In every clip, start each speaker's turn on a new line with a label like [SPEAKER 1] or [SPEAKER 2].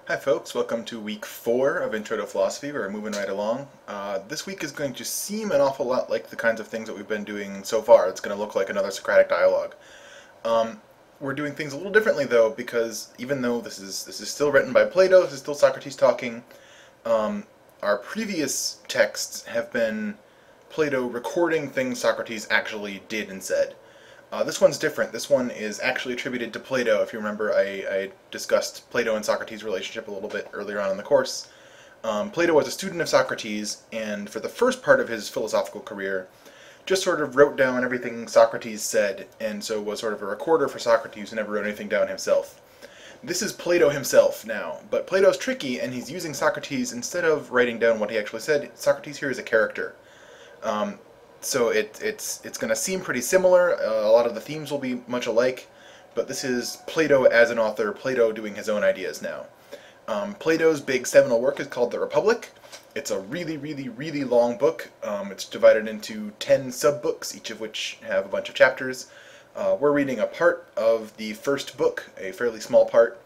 [SPEAKER 1] Hi folks, welcome to week 4 of Intro to Philosophy. We're moving right along. This week is going to seem an awful lot like the kinds of things that we've been doing so far. It's going to look like another Socratic dialogue. We're doing things a little differently though, because even though this is still written by Plato, this is still Socrates talking, our previous texts have been Plato recording things Socrates actually did and said. This one's different. This one is actually attributed to Plato. If you remember, I discussed Plato and Socrates' relationship a little bit earlier on in the course. Plato was a student of Socrates, and for the first part of his philosophical career, just sort of wrote down everything Socrates said, and so was sort of a recorder for Socrates who never wrote anything down himself. This is Plato himself now, but Plato's tricky, and he's using Socrates instead of writing down what he actually said. Socrates here is a character. So it's going to seem pretty similar. A lot of the themes will be much alike, but this is Plato as an author, Plato doing his own ideas now. Plato's big seminal work is called The Republic. It's a really, really, really long book. It's divided into 10 sub-books, each of which have a bunch of chapters. We're reading a part of the first book, a fairly small part.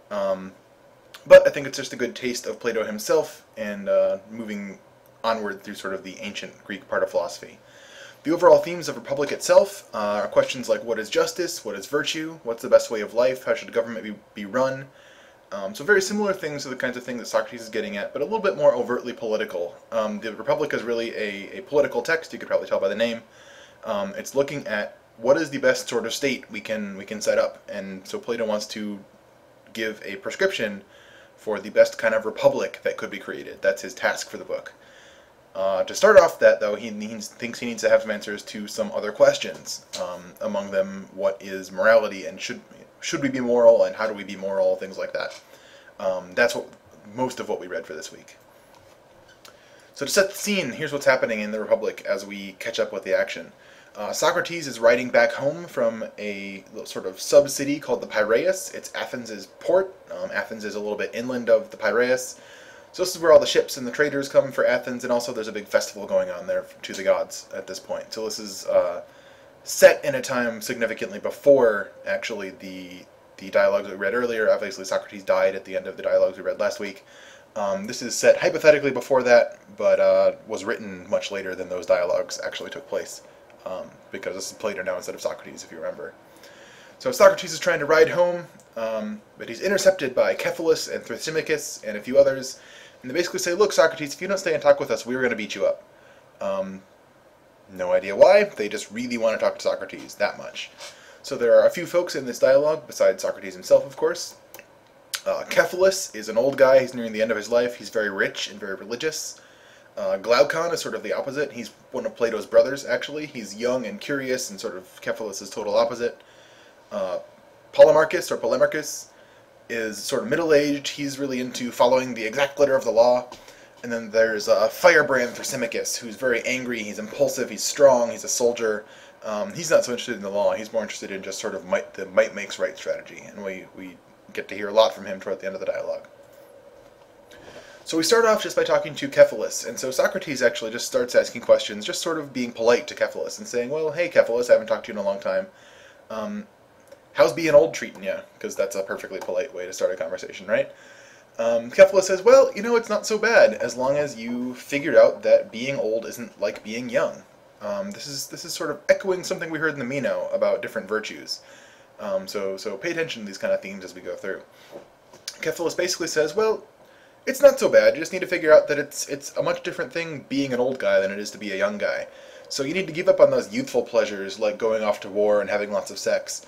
[SPEAKER 1] But I think it's just a good taste of Plato himself and moving onward through sort of the ancient Greek part of philosophy. The overall themes of Republic itself are questions like what is justice, what is virtue, what's the best way of life, how should government be run. So very similar things to the kinds of things that Socrates is getting at, but a little bit more overtly political. The Republic is really a political text, you could probably tell by the name. It's looking at what is the best sort of state we can set up, and so Plato wants to give a prescription for the best kind of republic that could be created. That's his task for the book. To start off that, though, he thinks he needs to have some answers to some other questions. Among them, what is morality, and should we be moral, and how do we be moral, things like that. That's most of what we read for this week. So to set the scene, here's what's happening in the Republic as we catch up with the action. Socrates is riding back home from a sort of sub-city called the Piraeus. It's Athens' port. Athens is a little bit inland of the Piraeus. So this is where all the ships and the traders come for Athens, and also there's a big festival going on there to the gods at this point. So this is set in a time significantly before, actually, the dialogues we read earlier. Obviously, Socrates died at the end of the dialogues we read last week. This is set hypothetically before that, but was written much later than those dialogues actually took place, because this is Plato now instead of Socrates, if you remember. So Socrates is trying to ride home, but he's intercepted by Cephalus and Thrasymachus and a few others. And they basically say, look, Socrates, if you don't stay and talk with us, we're going to beat you up. No idea why. They just really want to talk to Socrates that much. So there are a few folks in this dialogue, besides Socrates himself, of course. Cephalus is an old guy. He's nearing the end of his life. He's very rich and very religious. Glaucon is sort of the opposite. He's one of Plato's brothers, actually. He's young and curious and sort of Cephalus' total opposite. Polemarchus is sort of middle-aged. He's really into following the exact letter of the law. And then there's Firebrand Thrasymachus, who's very angry, he's impulsive, he's strong, he's a soldier. He's not so interested in the law, he's more interested in just sort of the might makes right strategy. And we get to hear a lot from him toward the end of the dialogue. So we start off just by talking to Cephalus, and so Socrates actually just starts asking questions, just sort of being polite to Cephalus and saying, well, hey Cephalus, I haven't talked to you in a long time. How's being old treating you? Because that's a perfectly polite way to start a conversation, right? Cephalus says, well, you know, it's not so bad, as long as you figured out that being old isn't like being young. This is sort of echoing something we heard in the Meno about different virtues. So pay attention to these kind of themes as we go through. Cephalus basically says, well, it's not so bad, you just need to figure out that it's a much different thing being an old guy than it is to be a young guy. So you need to give up on those youthful pleasures like going off to war and having lots of sex.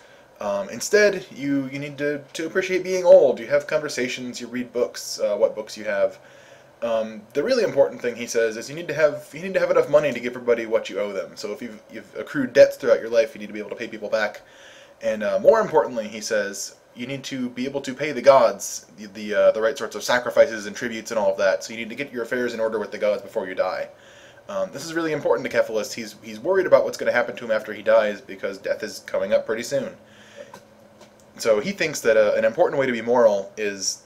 [SPEAKER 1] Instead, you need to appreciate being old. You have conversations, you read books, what books you have. The really important thing, he says, is you need to have enough money to give everybody what you owe them. So if you've accrued debts throughout your life, you need to be able to pay people back. And more importantly, he says, you need to be able to pay the gods the right sorts of sacrifices and tributes and all of that. So you need to get your affairs in order with the gods before you die. This is really important to Cephalus. He's worried about what's going to happen to him after he dies because death is coming up pretty soon. So he thinks that an important way to be moral is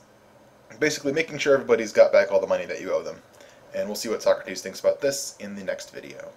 [SPEAKER 1] basically making sure everybody's got back all the money that you owe them. And we'll see what Socrates thinks about this in the next video.